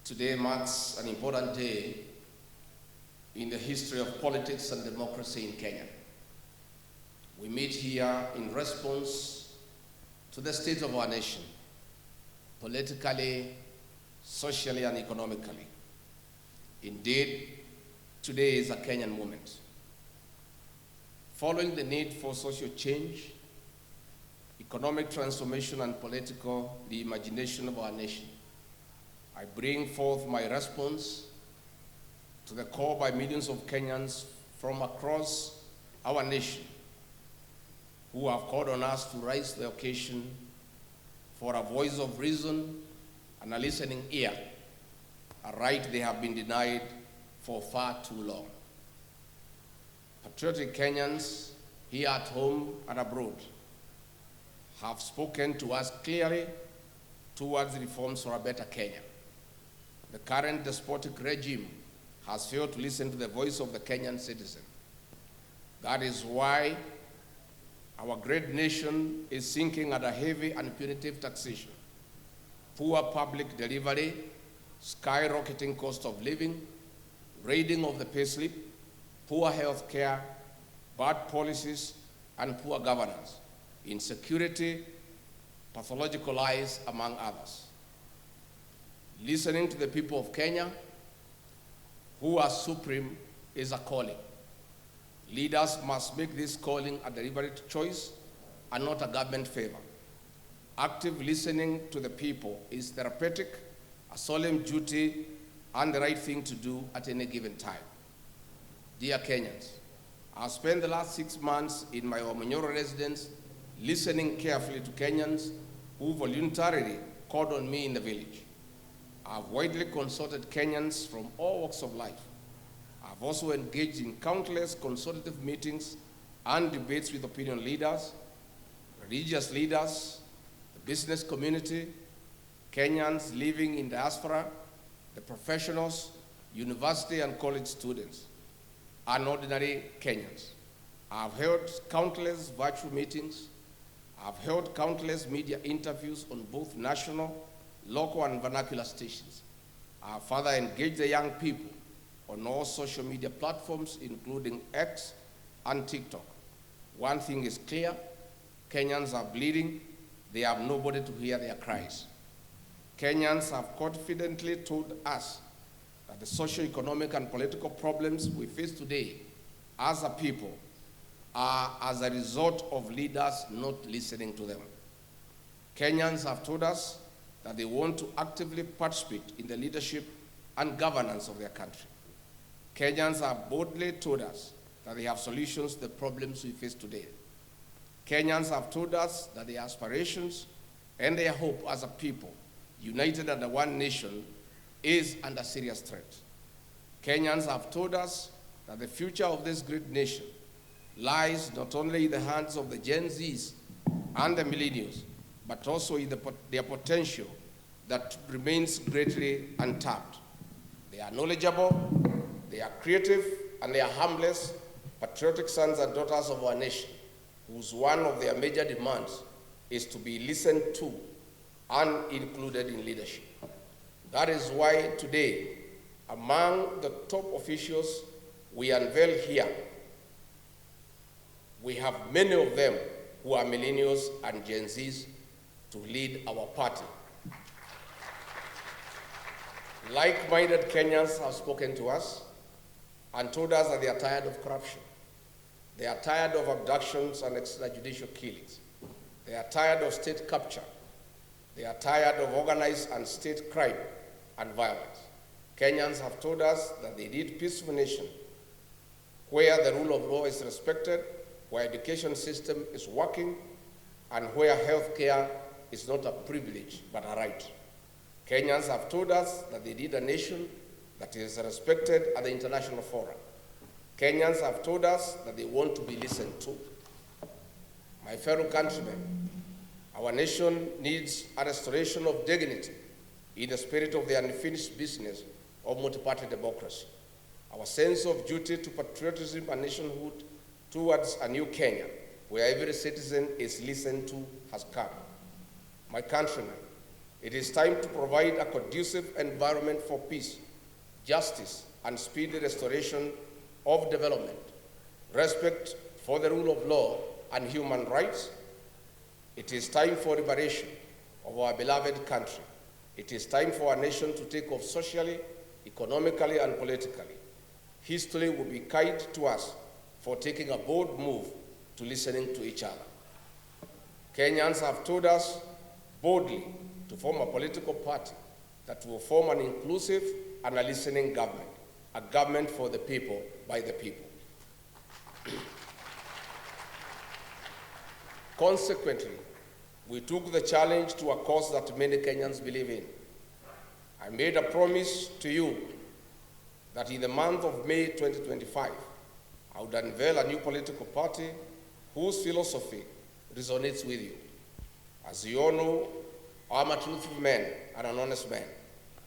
Today marks an important day in the history of politics and democracy in Kenya. We meet here in response to the state of our nation, politically, socially, and economically. Indeed, today is a Kenyan moment. Following the need for social change, economic transformation, and political reimagination of our nation, I bring forth my response to the call by millions of Kenyans from across our nation who have called on us to rise to the occasion for a voice of reason and a listening ear, a right they have been denied for far too long. Patriotic Kenyans here at home and abroad have spoken to us clearly towards reforms for a better Kenya. The current despotic regime has failed to listen to the voice of the Kenyan citizen. That is why our great nation is sinking under heavy and punitive taxation, poor public delivery, skyrocketing cost of living, raiding of the payslip, poor health care, bad policies, and poor governance, insecurity, pathological lies, among others. Listening to the people of Kenya, who are supreme, is a calling. Leaders must make this calling a deliberate choice and not a government favor. Active listening to the people is therapeutic, a solemn duty, and the right thing to do at any given time. Dear Kenyans, I've spent the last 6 months in my Omanyoro residence listening carefully to Kenyans who voluntarily called on me in the village. I've widely consulted Kenyans from all walks of life. I've also engaged in countless consultative meetings and debates with opinion leaders, religious leaders, the business community, Kenyans living in diaspora, the professionals, university and college students, and ordinary Kenyans. I've held countless virtual meetings. I've held countless media interviews on both national, local, and vernacular stations. I've further engaged the young people on all social media platforms, including X and TikTok. One thing is clear: Kenyans are bleeding. They have nobody to hear their cries. Kenyans have confidently told us that the socio-economic and political problems we face today as a people are as a result of leaders not listening to them. Kenyans have told us that they want to actively participate in the leadership and governance of their country. Kenyans have boldly told us that they have solutions to the problems we face today. Kenyans have told us that their aspirations and their hope as a people, united under one nation, is under serious threat. Kenyans have told us that the future of this great nation lies not only in the hands of the Gen Zs and the millennials, but also in their potential that remains greatly untapped. They are knowledgeable, they are creative, and they are harmless, patriotic sons and daughters of our nation, whose one of their major demands is to be listened to and included in leadership. That is why today, among the top officials we unveil here, we have many of them who are millennials and Gen Zs to lead our party. Like-minded Kenyans have spoken to us and told us that they are tired of corruption. They are tired of abductions and extrajudicial killings. They are tired of state capture. They are tired of organized and state crime and violence. Kenyans have told us that they need a peaceful nation where the rule of law is respected, where education system is working, and where health care is not a privilege but a right. Kenyans have told us that they need a nation that is respected at the international forum. Kenyans have told us that they want to be listened to. My fellow countrymen, our nation needs a restoration of dignity in the spirit of the unfinished business of multi-party democracy. Our sense of duty to patriotism and nationhood towards a new Kenya, where every citizen is listened to, has come. My countrymen, It is time to provide a conducive environment for peace, justice, and speedy restoration of development, respect for the rule of law and human rights. It is time for liberation of our beloved country. It is time for our nation to take off socially, economically, and politically. History will be kind to us for taking a bold move to listening to each other. Kenyans have told us boldly to form a political party that will form an inclusive and a listening government, a government for the people, by the people. Consequently, we took the challenge to a cause that many Kenyans believe in. I made a promise to you that in the month of May 2025, I would unveil a new political party whose philosophy resonates with you. As you all know, I'm a truthful man and an honest man.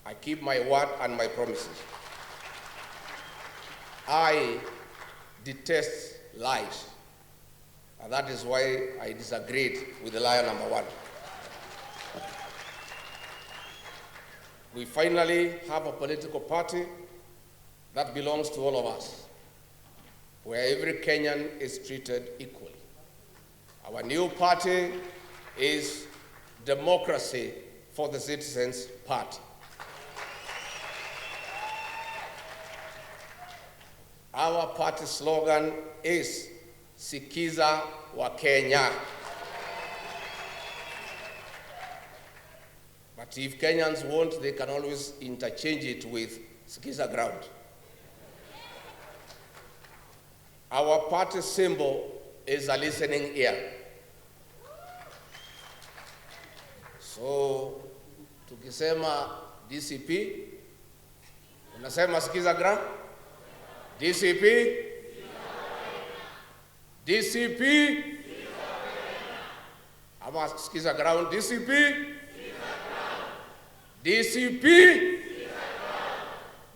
I keep my word and my promises. I detest lies, and that is why I disagreed with the liar number one. We finally have a political party that belongs to all of us, where every Kenyan is treated equally. Our new party is Democracy for the Citizens Party. Our party slogan is Sikiza wa Kenya. But if Kenyans want, they can always interchange it with Sikiza ground. Our party symbol is a listening ear. So, tukisema DCP, unasema Sikiza ground? DCP? DCP? Ama Sikiza ground? DCP? DCP?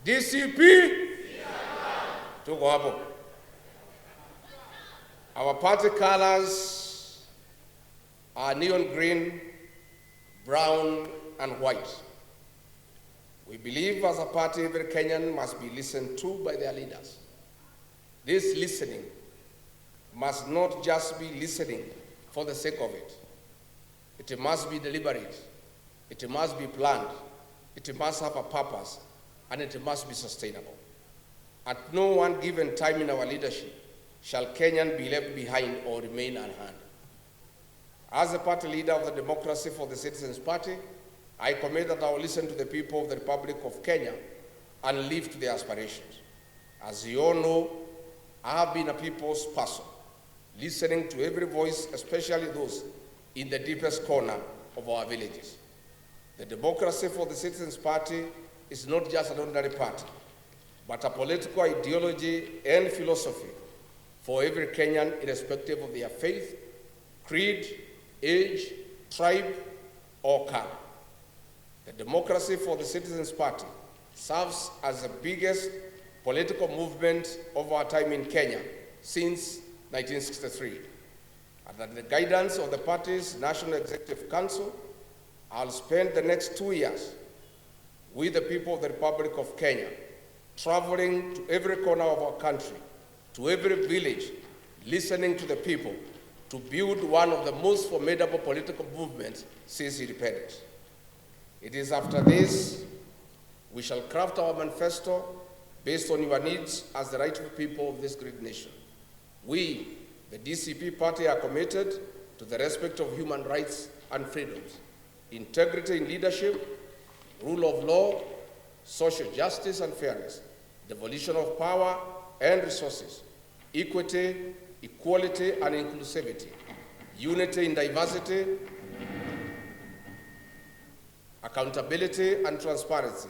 DCP? Tuko hapo. Our party colors are neon green, brown, and white. We believe as a party, every Kenyan must be listened to by their leaders. This listening must not just be listening for the sake of it. It must be deliberate. It must be planned. It must have a purpose, and it must be sustainable. At no one given time in our leadership shall Kenyan be left behind or remain unheard. As the party leader of the Democracy for the Citizens Party, I commit that I will listen to the people of the Republic of Kenya and live to their aspirations. As you all know, I have been a people's person, listening to every voice, especially those in the deepest corner of our villages. The Democracy for the Citizens Party is not just an ordinary party, but a political ideology and philosophy for every Kenyan, irrespective of their faith, creed, age, tribe, or color. The Democracy for the Citizens Party serves as the biggest political movement of our time in Kenya since 1963. Under the guidance of the party's National Executive Council, I'll spend the next 2 years with the people of the Republic of Kenya, traveling to every corner of our country, to every village, listening to the people, to build one of the most formidable political movements since independence. It is after this we shall craft our manifesto based on your needs as the rightful people of this great nation. We, the DCP party, are committed to the respect of human rights and freedoms, integrity in leadership, rule of law, social justice and fairness, devolution of power and resources, equity, equality and inclusivity, unity in diversity, accountability and transparency,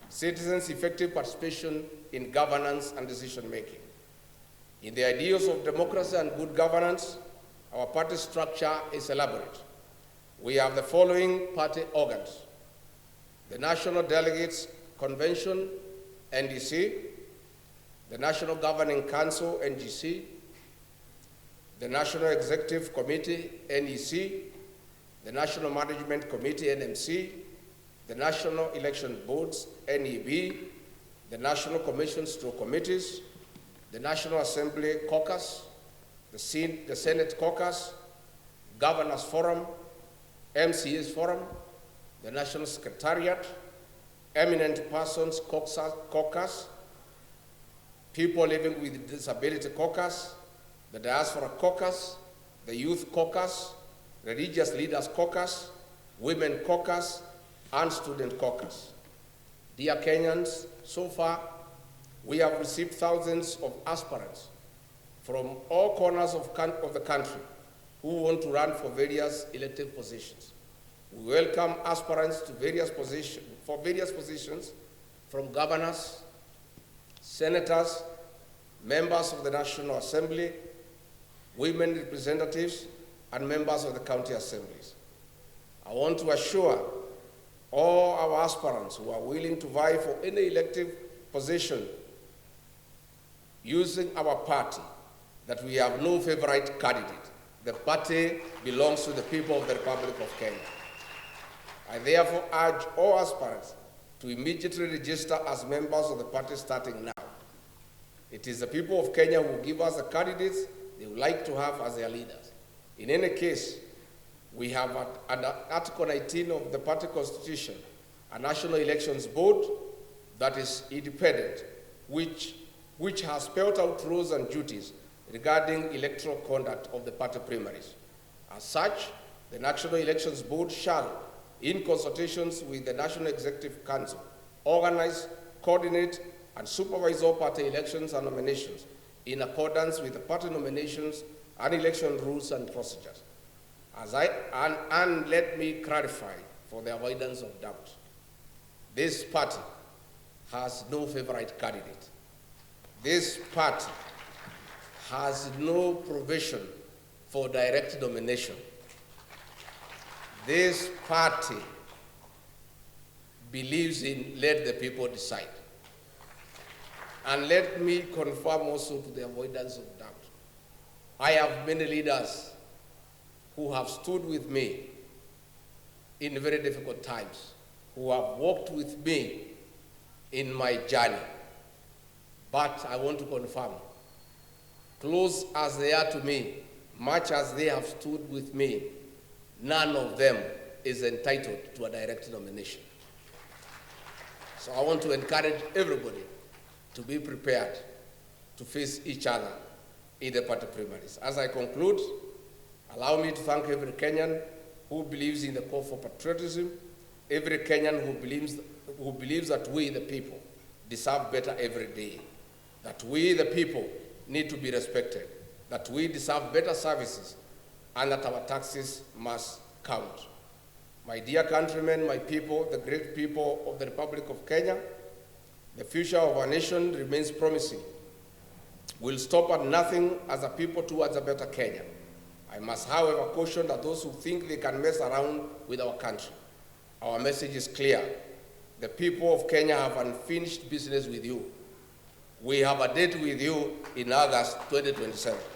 citizens' effective participation in governance and decision-making. In the ideals of democracy and good governance, our party structure is elaborate. We have the following party organs: the National Delegates Convention, NDC, the National Governing Council, NGC, the National Executive Committee, NEC, the National Management Committee, NMC, the National Election Boards, NEB, the National Commissions through committees, the National Assembly Caucus, the Senate Caucus, Governors Forum, MCAs Forum, the National Secretariat, Eminent Persons Caucus, People Living with Disability Caucus, the Diaspora Caucus, the Youth Caucus, Religious Leaders Caucus, Women Caucus, and Student Caucus. Dear Kenyans, so far, we have received thousands of aspirants from all corners of the country who want to run for various elective positions. We welcome aspirants to various positions from governors, senators, members of the National Assembly, women representatives, and members of the county assemblies. I want to assure all our aspirants who are willing to vie for any elective position using our party that we have no favorite candidate. The party belongs to the people of the Republic of Kenya. I therefore urge all aspirants to immediately register as members of the party starting now. It is the people of Kenya who give us the candidates they would like to have as their leaders. In any case, we have under Article 19 of the party constitution, a National Elections Board that is independent, which has spelled out rules and duties regarding electoral conduct of the party primaries. As such, the National Elections Board shall, in consultations with the National Executive Council, organize, coordinate, and supervise all party elections and nominations in accordance with the party nominations and election rules and procedures. And let me clarify for the avoidance of doubt. This party has no favorite candidate. This party has no provision for direct nomination. This party believes in let the people decide. And let me confirm also to the avoidance of doubt. I have many leaders who have stood with me in very difficult times, who have walked with me in my journey. But I want to confirm, close as they are to me, much as they have stood with me, none of them is entitled to a direct nomination. So I want to encourage everybody to be prepared to face each other in the party primaries. As I conclude, allow me to thank every Kenyan who believes in the call for patriotism, every Kenyan who believes that we, the people, deserve better every day, that we, the people, need to be respected, that we deserve better services, and that our taxes must count. My dear countrymen, my people, the great people of the Republic of Kenya, the future of our nation remains promising. We'll stop at nothing as a people towards a better Kenya. I must, however, caution that those who think they can mess around with our country. Our message is clear. The people of Kenya have unfinished business with you. We have a date with you in August 2027.